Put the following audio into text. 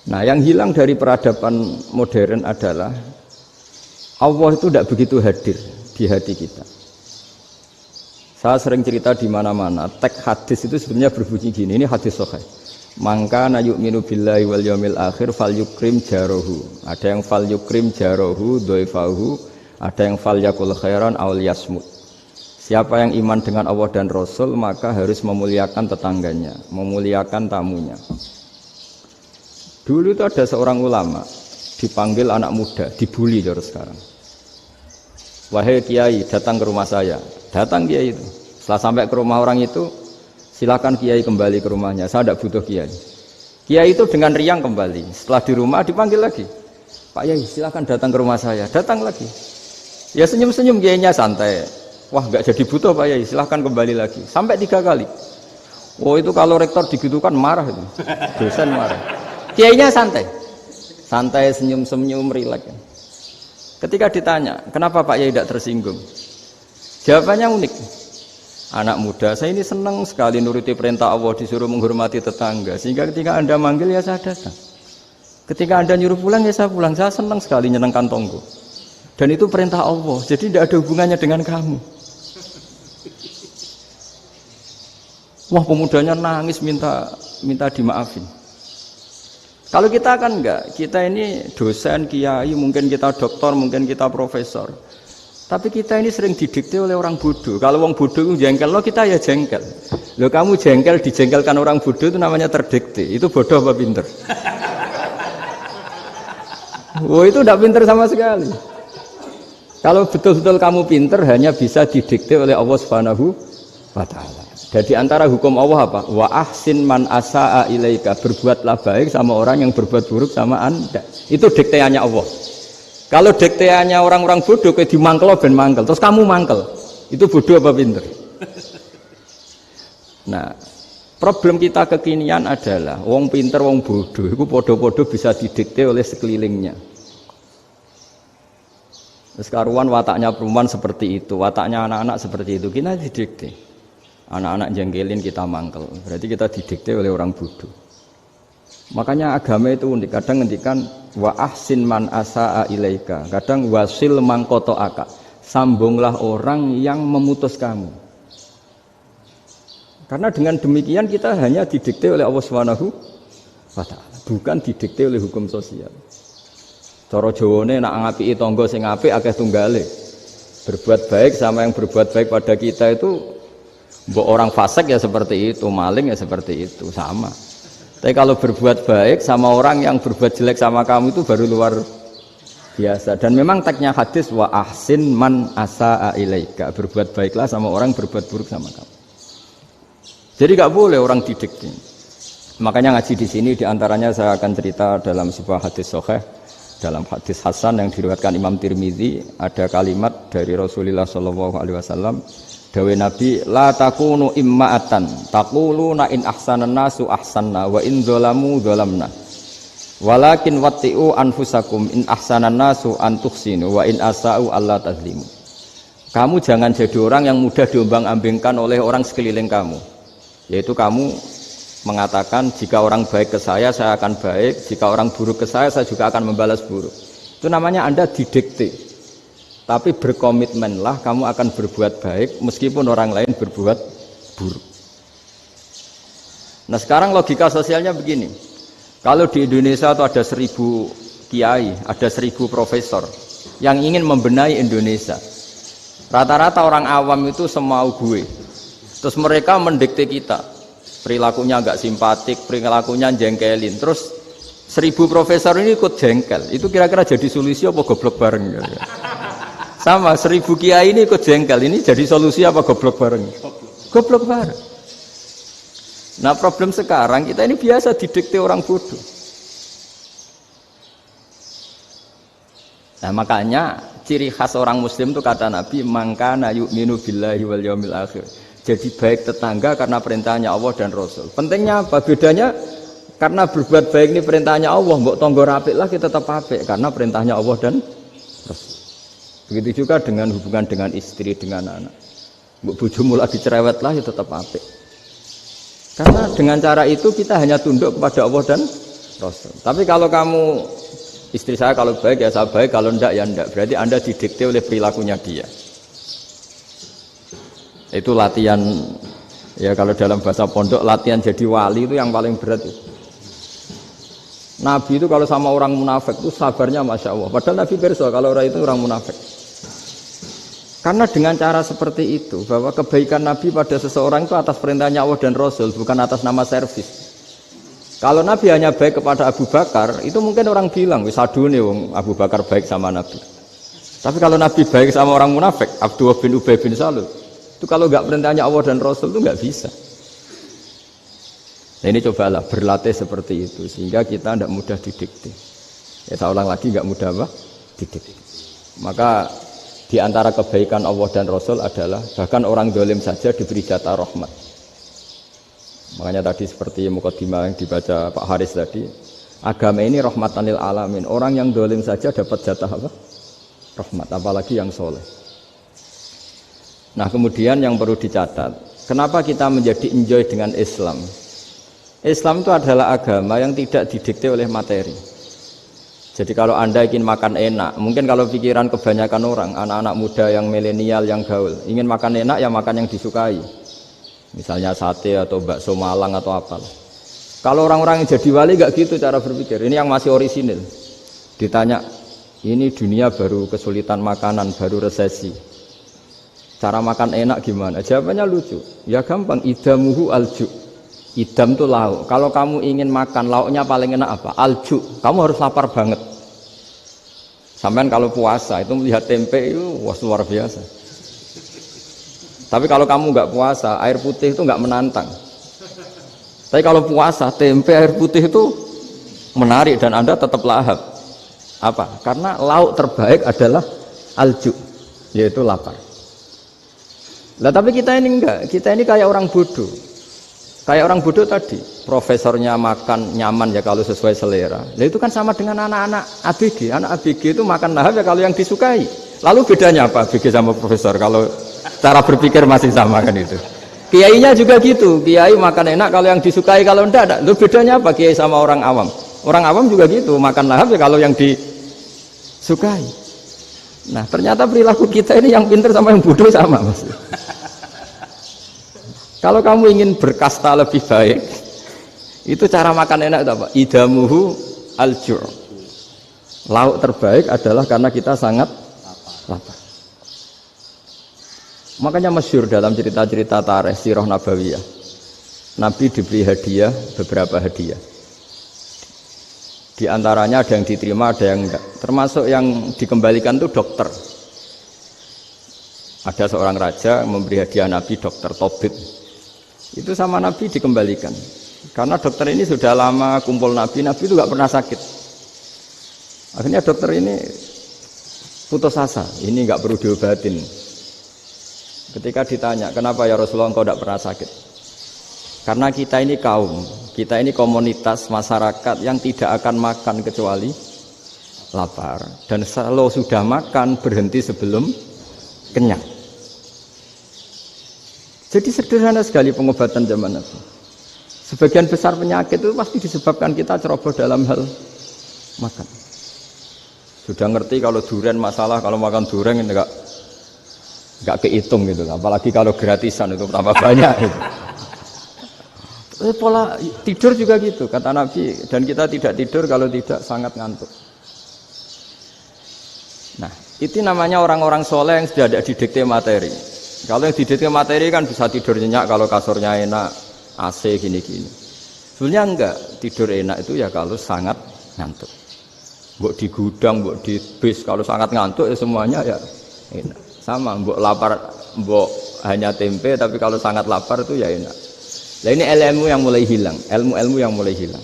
Nah, yang hilang dari peradaban modern adalah Allah itu tidak begitu hadir di hati kita. Saya sering cerita di mana-mana, teks hadis itu sebenarnya berbunyi gini, ini hadis sahih. Mangka na yu'minu billahi wal yaumil akhir fal yukrim jarohu. Ada yang fal yukrim jarohu dhaifahu, ada yang fal yakul khairan aw yasmut. Siapa yang iman dengan Allah dan Rasul maka harus memuliakan tetangganya, memuliakan tamunya. Dulu itu ada seorang ulama dipanggil anak muda, dibully terus sekarang. Wahai kiai, datang ke rumah saya. Datang kiai itu. Setelah sampai ke rumah orang itu, silakan kiai kembali ke rumahnya. Saya tidak butuh kiai. Kiai itu dengan riang kembali. Setelah di rumah dipanggil lagi. Pak Yai, silakan datang ke rumah saya. Datang lagi. Ya senyum-senyum kiainya santai. Wah, nggak jadi butuh Pak Yai. Silakan kembali lagi. Sampai 3 kali. Oh itu kalau rektor digitukan marah itu. Dosen marah. Kiainya santai. Santai, senyum-senyum, rileks. Ketika ditanya, kenapa Pak Yai tidak tersinggung? Jawabannya unik. Anak muda, saya ini senang sekali nuruti perintah Allah, disuruh menghormati tetangga. Sehingga ketika Anda manggil, ya saya datang. Ketika Anda nyuruh pulang, ya saya pulang. Saya senang sekali nyenengkan tonggo. Dan itu perintah Allah, jadi tidak ada hubungannya dengan kamu. Wah, pemudanya nangis minta dimaafin. Kalau kita kan enggak, kita ini dosen, kiai, mungkin kita doktor, mungkin kita profesor. Tapi kita ini sering didikte oleh orang bodoh. Kalau orang bodoh itu jengkel, lo kita ya jengkel. Lo kamu jengkel, dijengkelkan orang bodoh itu namanya terdikte. Itu bodoh apa pinter? Oh itu tidak pinter sama sekali. Kalau betul-betul kamu pinter, hanya bisa didikte oleh Allah Subhanahu wa Ta'ala. Jadi antara hukum Allah apa? Wa ahsin man asa'a ilaika, berbuatlah baik sama orang yang berbuat buruk sama Anda. Itu dikteannya Allah. Kalau dikteannya orang-orang bodoh kayak dimangkel ben mangkel, terus kamu mangkel. Itu bodoh apa pinter? Nah, problem kita kekinian adalah wong pinter wong bodoh itu podo-podo bisa didikte oleh sekelilingnya. Terus karuan wataknya perempuan seperti itu, wataknya anak-anak seperti itu, kita didikte. Anak-anak jengkelin kita mangkel, berarti kita didikte oleh orang bodoh. Makanya agama itu unik, kadang ngendikan wa ahsin man asa'a ilaika, kadang wasil man qata'aka, sambunglah orang yang memutus kamu. Karena dengan demikian kita hanya didikte oleh Allah Subhanahu wa Ta'ala, bukan didikte oleh hukum sosial. Cara Jawane nak ngapiki tangga sing apik akeh tunggale. Berbuat baik sama yang berbuat baik pada kita itu mbok orang fasik ya seperti itu, maling ya seperti itu, sama. Tapi kalau berbuat baik sama orang yang berbuat jelek sama kamu itu baru luar biasa. Dan memang teksnya hadis wa ahsin man asa'a ilaika, berbuat baiklah sama orang berbuat buruk sama kamu. Jadi enggak boleh orang didikte. Makanya ngaji di sini diantaranya saya akan cerita dalam sebuah hadis sahih, dalam hadis hasan yang diriwayatkan Imam Tirmizi, ada kalimat dari Rasulullah sallallahu alaihi wasallam. Dawe Nabi, la takunu imma'atan taquluna in ahsanan nasu ahsanna wa in zalamu zalamna walakin watti'u anfusakum in ahsanan nasu an tuhsinu wa in asa'u alla tazlimu. Kamu jangan jadi orang yang mudah diombang-ambingkan oleh orang sekeliling kamu, yaitu kamu mengatakan jika orang baik ke saya akan baik, jika orang buruk ke saya juga akan membalas buruk. Itu namanya Anda didikte. Tapi berkomitmenlah kamu akan berbuat baik meskipun orang lain berbuat buruk. Nah sekarang logika sosialnya begini. Kalau di Indonesia itu ada 1000 kiai, ada 1000 profesor yang ingin membenahi Indonesia. Rata-rata orang awam itu semau gue. Terus mereka mendikte kita. Perilakunya agak simpatik, perilakunya jengkelin. Terus 1000 profesor ini ikut jengkel. Itu kira-kira jadi solusi apa goblok bareng? Sama 1000 kiai ini ikut jengkel, ini jadi solusi apa goblok bareng? Goblok bareng. Nah problem sekarang kita ini biasa didikte orang bodoh. Nah makanya ciri khas orang muslim itu kata Nabi mangkana yu'minu billahi wal yaumil akhir. Jadi baik tetangga karena perintahnya Allah dan Rasul. Pentingnya apa? Bedanya karena berbuat baik ini perintahnya Allah, mbok tangga apik lah kita tetap apik karena perintahnya Allah dan Rasul. Begitu juga dengan hubungan dengan istri, dengan anak. Bojomu lagi cerewet lah ya tetap apik. Karena dengan cara itu kita hanya tunduk kepada Allah dan Rasul. Tapi kalau kamu istri saya kalau baik ya saya baik, kalau ndak ya ndak. Berarti Anda didikte oleh perilakunya dia. Itu latihan ya kalau dalam bahasa pondok latihan jadi wali itu yang paling berat itu. Nabi itu kalau sama orang munafik itu sabarnya Masya Allah. Padahal Nabi berso kalau orang itu orang munafik. Karena dengan cara seperti itu bahwa kebaikan Nabi pada seseorang itu atas perintahnya Allah dan Rasul, bukan atas nama servis. Kalau Nabi hanya baik kepada Abu Bakar, itu mungkin orang bilang, wis adune wong Abu Bakar baik sama Nabi. Tapi kalau Nabi baik sama orang munafik, Abdullah bin Ubay bin Salul, itu kalau nggak perintahnya Allah dan Rasul itu nggak bisa. Nah ini cobalah berlatih seperti itu sehingga kita tidak mudah didikte. Ya saya ulang lagi nggak mudah apa? Didikte. Maka di antara kebaikan Allah dan Rasul adalah bahkan orang dolim saja diberi jatah rahmat. Makanya tadi seperti mukadimah yang dibaca Pak Haris tadi, agama ini rahmatan lil alamin. Orang yang dolim saja dapat jatah apa? Rahmat, apalagi yang soleh. Nah kemudian yang perlu dicatat, kenapa kita menjadi enjoy dengan Islam? Islam itu adalah agama yang tidak didikte oleh materi. Jadi kalau Anda ingin makan enak, mungkin kalau pikiran kebanyakan orang, anak-anak muda yang milenial, yang gaul, ingin makan enak ya makan yang disukai. Misalnya sate atau bakso Malang atau apa. Kalau orang-orang yang jadi wali gak gitu cara berpikir. Ini yang masih orisinil. Ditanya, ini dunia baru kesulitan makanan, baru resesi. Cara makan enak gimana? Jawabannya lucu. Ya gampang, idamuhu alju. Idam itu lauk. Kalau kamu ingin makan lauknya paling enak apa? Alju. Kamu harus lapar banget. Sampai kalau puasa itu melihat tempe itu wah luar biasa. Tapi kalau kamu nggak puasa, air putih itu nggak menantang. Tapi kalau puasa, tempe air putih itu menarik dan Anda tetap lahap. Apa? Karena lauk terbaik adalah alju, yaitu lapar. Lah tapi kita ini enggak, kita ini kayak orang bodoh. Kayak orang bodoh tadi, profesornya makan nyaman ya kalau sesuai selera. Nah itu kan sama dengan anak-anak ABG. Anak ABG itu makan lahap ya kalau yang disukai. Lalu bedanya apa ABG sama profesor? Kalau cara berpikir masih sama kan itu. Kiainya juga gitu. Kiai makan enak kalau yang disukai, kalau enggak. Lalu bedanya apa kiai sama orang awam? Orang awam juga gitu, makan lahap ya kalau yang disukai. Nah ternyata perilaku kita ini yang pintar sama yang bodoh sama mas. Kalau kamu ingin berkasta lebih baik, itu cara makan enak itu apa? Idamuhu al-ju'. Lauk terbaik adalah karena kita sangat lapar. Makanya masyhur dalam cerita-cerita tarikh sirah nabawiyah. Nabi diberi hadiah, beberapa hadiah. Di antaranya ada yang diterima, ada yang enggak. Termasuk yang dikembalikan itu dokter. Ada seorang raja memberi hadiah Nabi dokter Tobit. Itu sama Nabi dikembalikan karena dokter ini sudah lama kumpul Nabi itu gak pernah sakit. Akhirnya dokter ini putus asa, ini gak perlu diobatin. Ketika ditanya kenapa ya Rasulullah engkau gak pernah sakit, karena kita ini kaum, kita ini komunitas masyarakat yang tidak akan makan kecuali lapar, dan kalau sudah makan berhenti sebelum kenyang. Jadi sederhana sekali pengobatan zaman Nabi. Sebagian besar penyakit itu pasti disebabkan kita ceroboh dalam hal makan. Sudah ngerti kalau durian masalah, kalau makan durian enggak kehitung gitu. Apalagi kalau gratisan itu tambah banyak gitu. Pola tidur juga gitu kata Nabi, dan kita tidak tidur kalau tidak sangat ngantuk. Nah, itu namanya orang-orang soleh yang sudah ada didikte materi. Kalau yang didikte materi kan bisa tidur nyenyak kalau kasurnya enak, AC gini-gini. Sebenarnya enggak, tidur enak itu ya kalau sangat ngantuk. Mbok di gudang, mbok di bis, kalau sangat ngantuk ya semuanya ya enak. Sama, mbok lapar, mbok hanya tempe, tapi kalau sangat lapar itu ya enak. Nah ini ilmu yang mulai hilang, ilmu-ilmu yang mulai hilang.